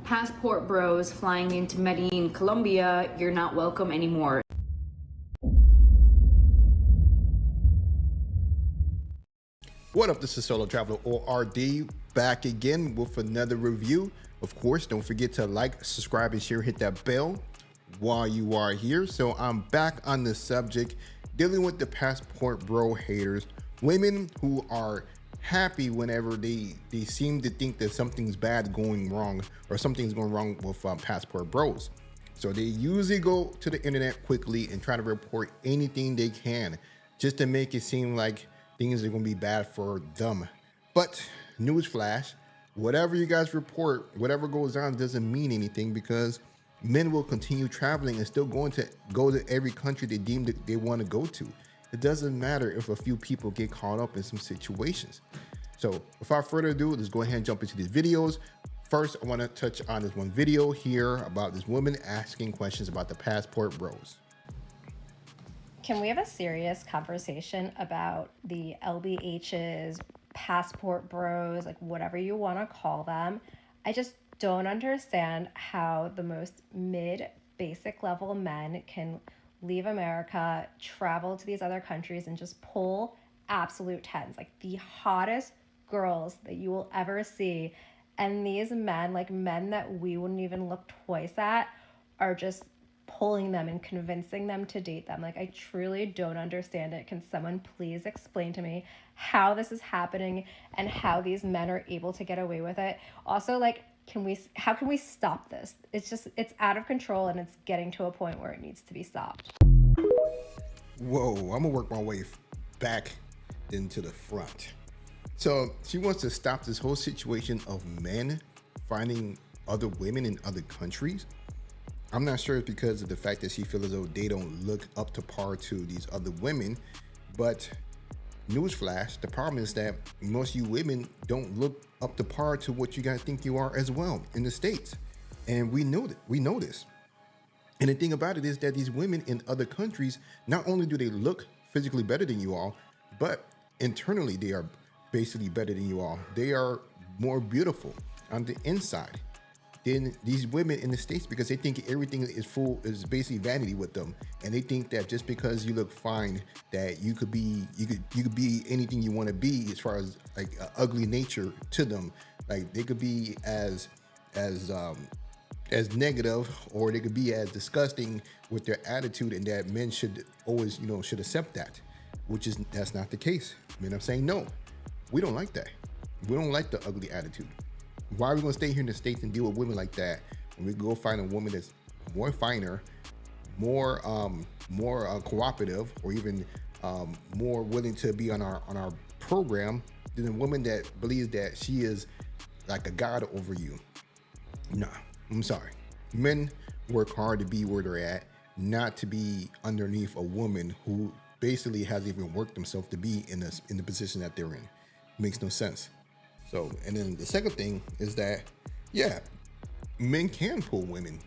Passport bros flying into Medellin, Colombia, you're not welcome anymore. What up, this is Solo Traveler ORD back again with another review. Of course, don't forget to like, subscribe, and share, hit that bell while you are here. So I'm back on the subject, dealing with the passport bro haters, women who are happy whenever they seem to think that something's bad going wrong or something's going wrong with passport bros. So they usually go to the internet quickly and try to report anything they can just to make it seem like things are going to be bad for them. But newsflash, whatever you guys report, whatever goes on doesn't mean anything, because men will continue traveling and still go to every country they deem that they want to go to. It doesn't matter if a few people get caught up in some situations. So without further ado, let's go ahead and jump into these videos. First, I want to touch on this one video here about this woman asking questions about the passport bros. Can we have a serious conversation about the LBHs, passport bros, like whatever you want to call them? I just don't understand how the most basic level men can leave America, travel to these other countries, and just pull absolute tens, like the hottest girls that you will ever see. And these men, like men that we wouldn't even look twice at, are just pulling them and convincing them to date them. Like, I truly don't understand it. Can someone please explain to me how this is happening and how these men are able to get away with it? Also, like, how can we stop this? It's out of control, and it's getting to a point where it needs to be stopped. Whoa, I'm gonna work my way back into the front. So she wants to stop this whole situation of men finding other women in other countries. I'm not sure it's because of the fact that she feels as though they don't look up to par to these other women, but newsflash, the problem is that most of you women don't look up to par to what you guys think you are as well in the States. And we know this. And the thing about it is that these women in other countries, not only do they look physically better than you all, but internally they are basically better than you all. They are more beautiful on the inside than these women in the States, because they think everything is basically vanity with them, and they think that just because you look fine that you could be anything you want to be, as far as like ugly nature to them. Like, they could be as negative, or they could be as disgusting with their attitude, and that men should always should accept that, that's not the case. Men are saying no, we don't like that. We don't like the ugly attitude. Why are we gonna stay here in the States and deal with women like that when we go find a woman that's more finer, more cooperative, or even more willing to be on our program than a woman that believes that she is like a god over you? Nah, I'm sorry. Men work hard to be where they're at, not to be underneath a woman who basically hasn't even worked themselves to be in the position that they're in. Makes no sense. So, and then the second thing is that, yeah, men can pull women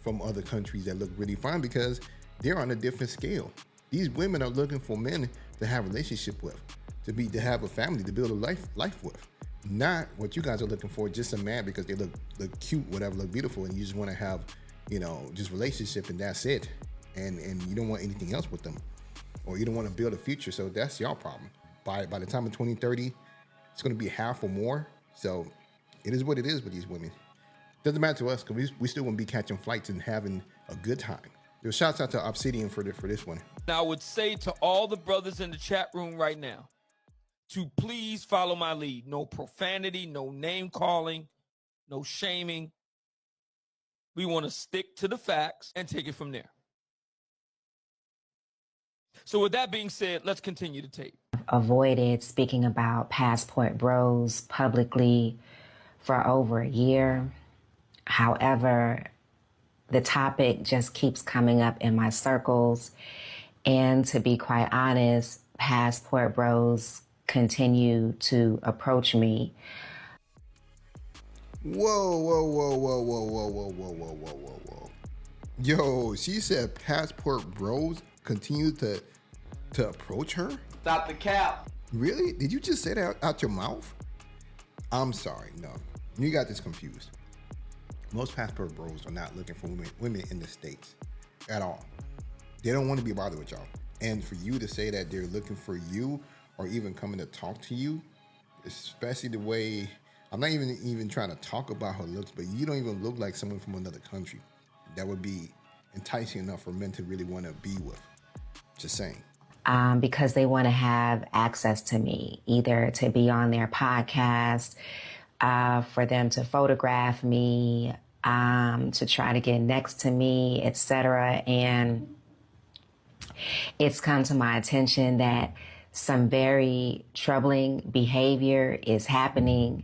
from other countries that look really fine because they're on a different scale. These women are looking for men to have a relationship with, to have a family, to build a life with. Not what you guys are looking for, just a man because they look cute, whatever, look beautiful, and you just want to have, just relationship and that's it. And you don't want anything else with them, or you don't want to build a future. So that's your problem. By the time of 2030, it's going to be half or more. So it is what it is with these women. Doesn't matter to us, because we still want to be catching flights and having a good time. Shouts out to Obsidian for this one. Now, I would say to all the brothers in the chat room right now to please follow my lead. No profanity, no name calling, no shaming. We want to stick to the facts and take it from there. So with that being said, let's continue the tape. Avoided speaking about passport bros publicly for over a year. However, the topic just keeps coming up in my circles. And to be quite honest, passport bros continue to approach me. Whoa. Yo, she said passport bros continue to approach her? Stop the cap. Really? Did you just say that out your mouth? I'm sorry, no. You got this confused. most passport bros are not looking for women in the States at all. They don't want to be bothered with y'all. And for you to say that they're looking for you or even coming to talk to you, especially the way, I'm not even trying to talk about her looks, but you don't even look like someone from another country that would be enticing enough for men to really want to be with. Just saying. Because they want to have access to me, either to be on their podcast, for them to photograph me, to try to get next to me, etc. And it's come to my attention that some very troubling behavior is happening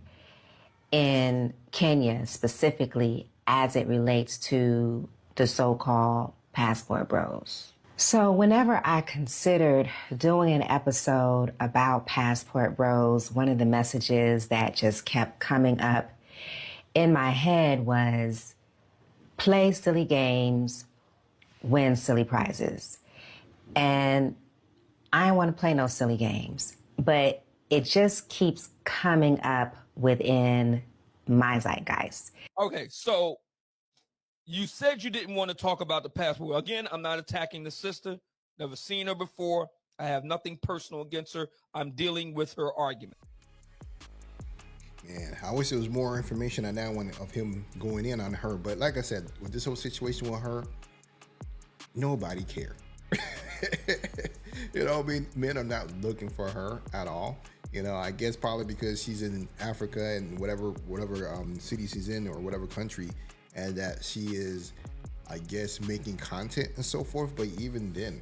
in Kenya, specifically as it relates to the so-called passport bros. So whenever I considered doing an episode about passport bros, one of the messages that just kept coming up in my head was play silly games, win silly prizes. And I don't want to play no silly games, but it just keeps coming up within my zeitgeist. Okay, so you said you didn't want to talk about the passport. Again, I'm not attacking the sister. Never seen her before. I have nothing personal against her. I'm dealing with her argument. Man, I wish there was more information on that one of him going in on her. But like I said, with this whole situation with her, nobody cared. You know, I mean, men are not looking for her at all. You know, I guess probably because she's in Africa and whatever city she's in or whatever country, and that she is, I guess, making content and so forth. But even then,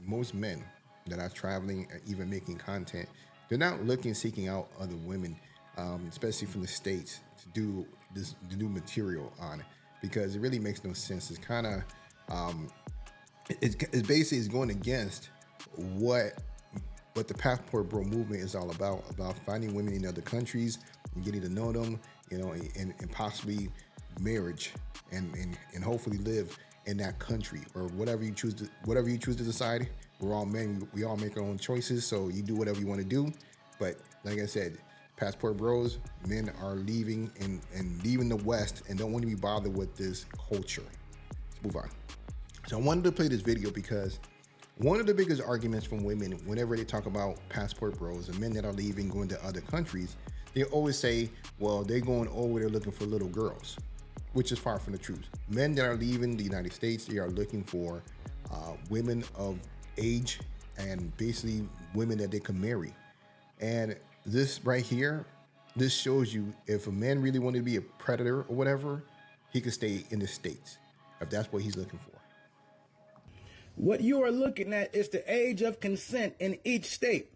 most men that are traveling, even making content, they're not seeking out other women, especially from the States, to do new material on it, because it really makes no sense. It's kind of, it's basically going against what the passport bro movement is all about finding women in other countries and getting to know them, you know, and possibly marriage and hopefully live in that country or whatever you choose to decide. We're all men, we all make our own choices, so you do whatever you want to do. But like I said, passport bros, men are leaving and leaving the West and don't want to be bothered with this culture. Let's move on. So I wanted to play this video because one of the biggest arguments from women whenever they talk about passport bros and men that are leaving, going to other countries, they always say, well, they're going over there looking for little girls, which is far from the truth. Men that are leaving the United States, they are looking for women of age and basically women that they can marry. And this right here, this shows you if a man really wanted to be a predator or whatever, he could stay in the States if that's what he's looking for. What you are looking at is the age of consent in each state.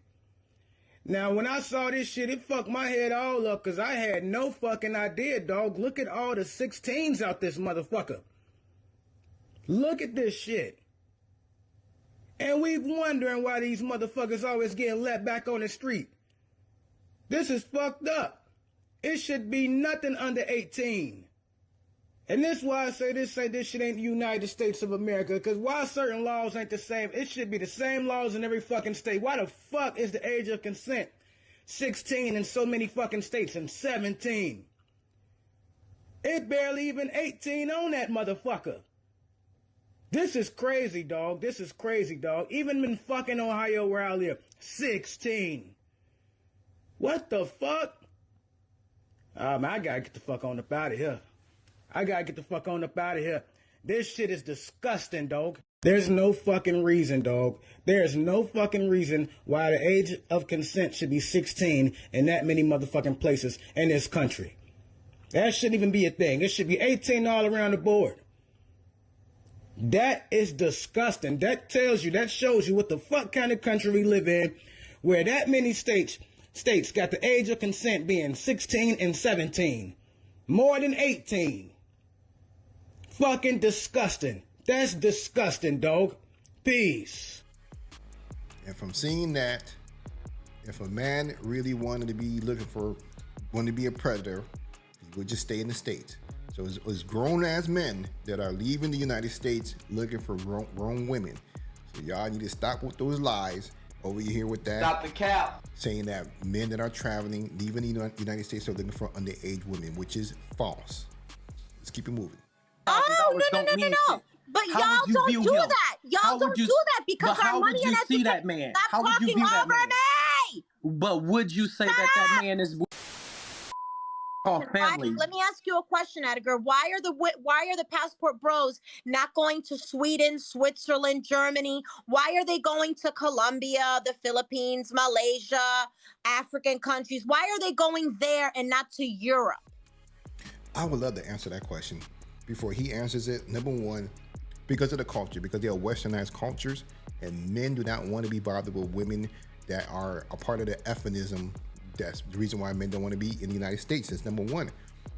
Now, when I saw this shit, it fucked my head all up because I had no fucking idea, dog. Look at all the 16s out this motherfucker. Look at this shit. And we wondering why these motherfuckers always getting let back on the street. This is fucked up. It should be nothing under 18. And this is why I say this shit ain't the United States of America, because why certain laws ain't the same, it should be the same laws in every fucking state. Why the fuck is the age of consent 16 in so many fucking states and 17? It barely even 18 on that motherfucker. This is crazy, dog. This is crazy, dog. Even in fucking Ohio where I live, 16. What the fuck? I gotta get the fuck on up out of here. I gotta get the fuck on up out of here. This shit is disgusting, dog. There's no fucking reason, dog. There's no fucking reason why the age of consent should be 16 in that many motherfucking places in this country. That shouldn't even be a thing. It should be 18 all around the board. That is disgusting. That tells you, that shows you what the fuck kind of country we live in, where that many states got the age of consent being 16 and 17. More than 18. Fucking disgusting. That's disgusting, dog. Peace. And from seeing that, if a man really wanted to be a predator, he would just stay in the States. So it's grown-ass men that are leaving the United States looking for grown women. So y'all need to stop with those lies over here with that. Stop the cap. Saying that men that are traveling, leaving the United States are looking for underage women, which is false. It's keep it moving. Oh, no. But y'all don't do that. Y'all don't do that because our money and education. See that man? Stop talking over me. But would you say that man is family? Let me ask you a question, Edgar. Why are the passport bros not going to Sweden, Switzerland, Germany? Why are they going to Colombia, the Philippines, Malaysia, African countries? Why are they going there and not to Europe? I would love to answer that question. Before he answers it, number one, because of the culture, because they are westernized cultures, and men do not want to be bothered with women that are a part of the ephemism. That's the reason why men don't want to be in the United States. That's number one.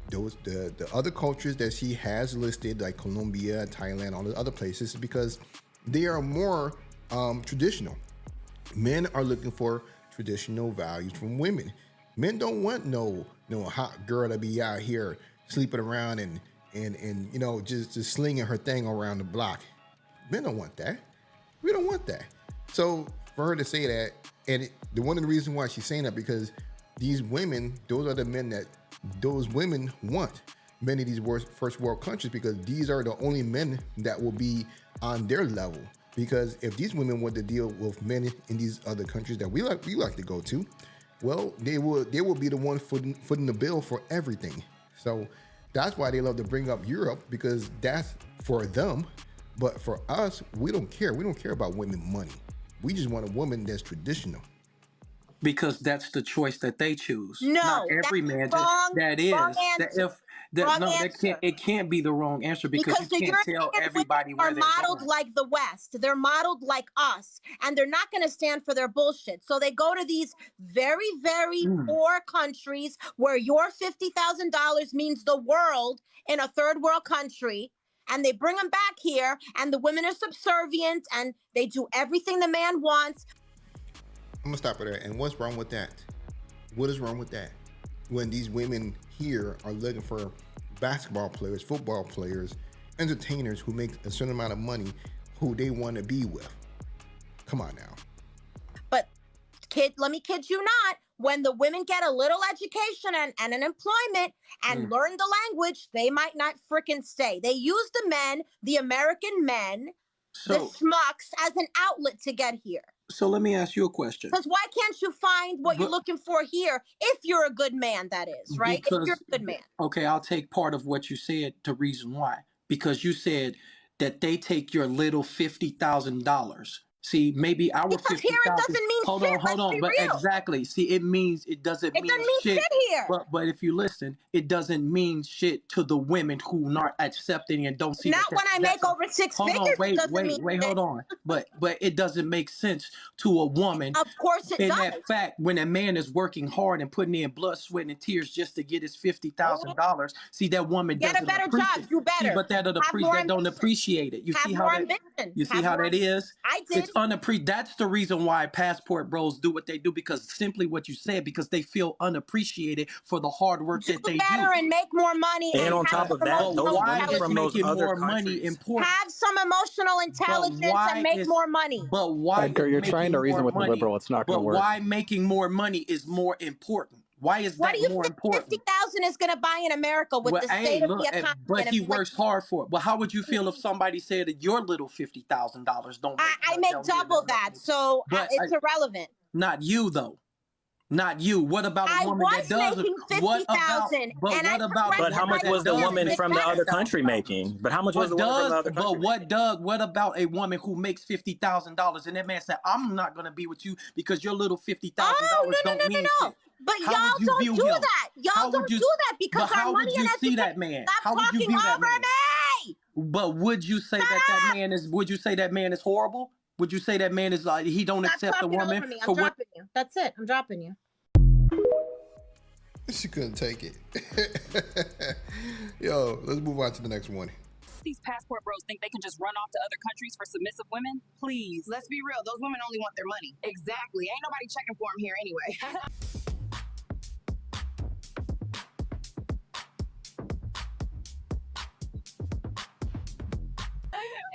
The other cultures that she has listed, like Colombia, Thailand, all the other places, is because they are more traditional. Men are looking for traditional values from women. Men don't want no hot girl to be out here sleeping around and you know, just slinging her thing around the block. Men don't want that. We don't want that. So for her to say that, and one of the reasons why she's saying that, because these women, those are the men that those women want. Many of these first world countries, because these are the only men that will be on their level. Because if these women want to deal with men in these other countries that we like to go to, well, they will be the one footing the bill for everything. So that's why they love to bring up Europe, because that's for them. But for us, we don't care. We don't care about women money. We just want a woman that's traditional. Because that's the choice that they choose. No, not every man. Wrong, that is wrong that answer. if that Wrong no, answer. that can't. It can't be the wrong answer because you the can't tell European everybody women where are they're modeled going. like the West. They're modeled like us, and they're not going to stand for their bullshit. So they go to these very, very poor countries where your $50,000 means the world in a third world country. And they bring them back here, and the women are subservient, and they do everything the man wants. I'm gonna stop it there. And what's wrong with that? What is wrong with that? When these women here are looking for basketball players, football players, entertainers who make a certain amount of money, who they want to be with. Come on now. But let me kid you not. When the women get a little education and an employment and learn the language, they might not frickin' stay. They use the men, the American men, the schmucks, as an outlet to get here. So let me ask you a question. Because why can't you find what you're looking for here if you're a good man, that is, right? If you're a good man. Okay, I'll take part of what you said to reason why. Because you said that they take your little $50,000. See, maybe our because here it doesn't mean hold shit. on. But real. Exactly. See, it doesn't mean shit here. But if you listen, it doesn't mean shit to the women who not accepting and don't see. Not when I make over six figures. Wait, hold on. But it doesn't make sense to a woman. Of course it does. In that fact, when a man is working hard and putting in blood, sweat, and tears just to get his $50,000, see that woman get a better job, do better. See, but that don't appreciate it. You see how that? You see how that is? I did. That's the reason why passport bros do what they do, because simply what you said, because they feel unappreciated for the hard work that they do. And make more money. And on top of that, those women from those other countries have some emotional intelligence and make more money. But why, Edgar, you're trying to reason with the liberal. It's not going to work. But why making more money is more important? Why is that more important? 50,000 is going to buy in America with the state of the economy. But he works hard for it. Well, how would you feel if somebody said that your little $50,000 don't? I make double that, so it's irrelevant. Not you though. Not you. What about a woman that does? What about? But how much was the woman from the other country making? But how much was the woman from the other country? But what about a woman who makes $50,000 and that man said, "I'm not going to be with you because your little $50,000 don't mean shit." But y'all don't do that. Y'all don't do that because our money and see that man? Stop talking over me. But would you say that man is? Would you say that man is horrible? Would you say that man is like he don't accept a woman for what? Dropping you. That's it. I'm dropping you. She couldn't take it. Yo, let's move on to the next one. These passport bros think they can just run off to other countries for submissive women? Please. Let's be real. Those women only want their money. Exactly. Ain't nobody checking for them here anyway.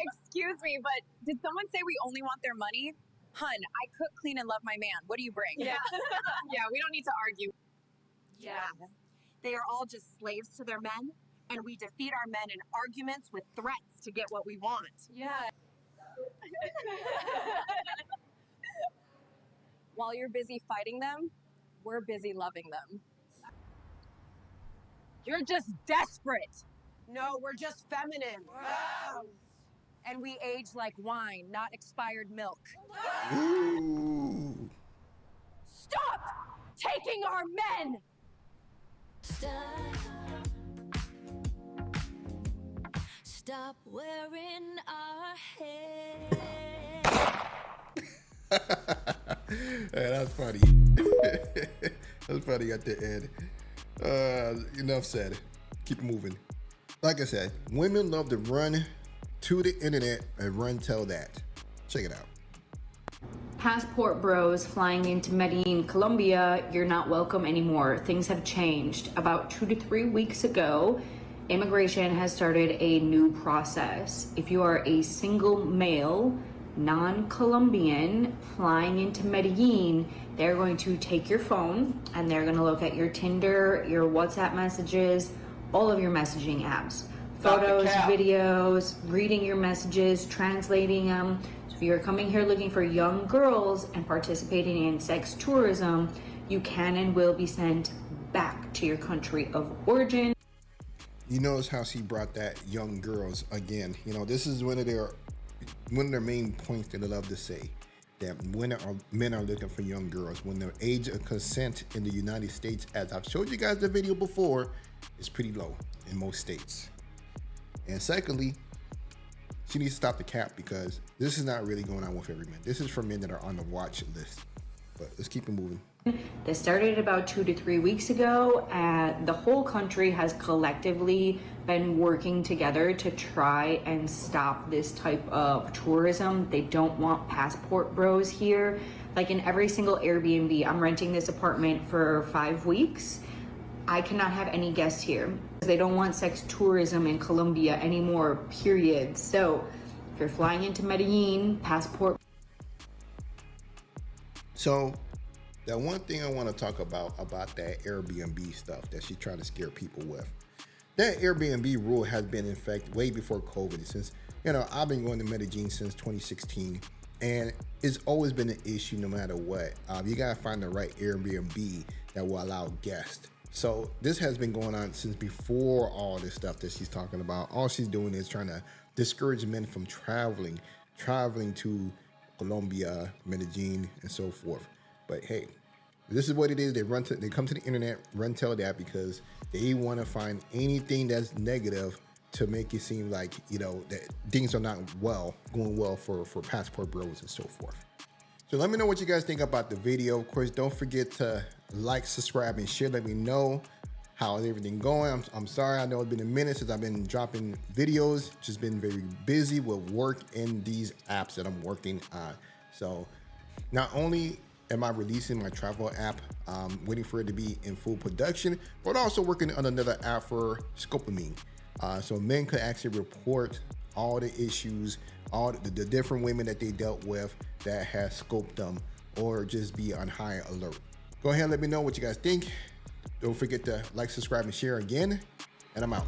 Excuse me, but did someone say we only want their money? Hun, I cook, clean, and love my man. What do you bring? Yeah. Yeah, we don't need to argue. Yeah. They are all just slaves to their men. and we defeat our men in arguments with threats to get what we want. Yeah. While you're busy fighting them, we're busy loving them. You're just desperate. No, we're just feminine. Wow. And we age like wine, not expired milk. Ooh. Stop taking our men! Stop wearing our hair. Hey, that's funny. That's funny at the end. Enough said. Keep moving. Like I said, women love to run to the internet and run tell that. Check it out. Passport bros flying into Medellin, Colombia, you're not welcome anymore. Things have changed. About 2 to 3 weeks ago, immigration has started a new process. If you are a single male, non-Colombian, flying into Medellin, they're going to take your phone and they're going to look at your Tinder, your WhatsApp messages, all of your messaging apps. Photos, videos, reading your messages, translating them. So if you're coming here looking for young girls and participating in sex tourism, you can and will be sent back to your country of origin. You notice how she brought that young girls again. You know, this is one of their main points that they love to say, that men are looking for young girls when the age of consent in the United States, as I've showed you guys the video before, is pretty low in most states. And secondly, she needs to stop the cap, because this is not really going on with every man. This is for men that are on the watch list. But let's keep it moving. This started about 2 to 3 weeks ago, and the whole country has collectively been working together to try and stop this type of tourism. They don't want passport bros here. Like in every single Airbnb, I'm renting this apartment for 5 weeks. I cannot have any guests here. They don't want sex tourism in Colombia anymore, period. So if you're flying into Medellin, passport. So that one thing I want to talk about that Airbnb stuff that she's trying to scare people with. That Airbnb rule has been in effect way before COVID. Since, you know, I've been going to Medellin since 2016, and it's always been an issue no matter what. You gotta find the right Airbnb that will allow guests. So this has been going on since before all this stuff that she's talking about. All she's doing is trying to discourage men from traveling to Colombia, Medellin, and so forth. But hey, this is what it is. They come to the internet, run tell that, because they want to find anything that's negative to make it seem like, you know, that things are not going well for passport bros and so forth. So let me know what you guys think about the video. Of course, don't forget to like, subscribe, and share. Let me know how's everything going. I'm sorry, I know it's been a minute since I've been dropping videos. Just been very busy with work in these apps that I'm working on. So not only am I releasing my travel app, waiting for it to be in full production, but also working on another app for scoping. So men could actually report all the issues, all the different women that they dealt with that has scoped them, or just be on high alert. Go ahead and let me know what you guys think. Don't forget to like, subscribe, and share again, and I'm out.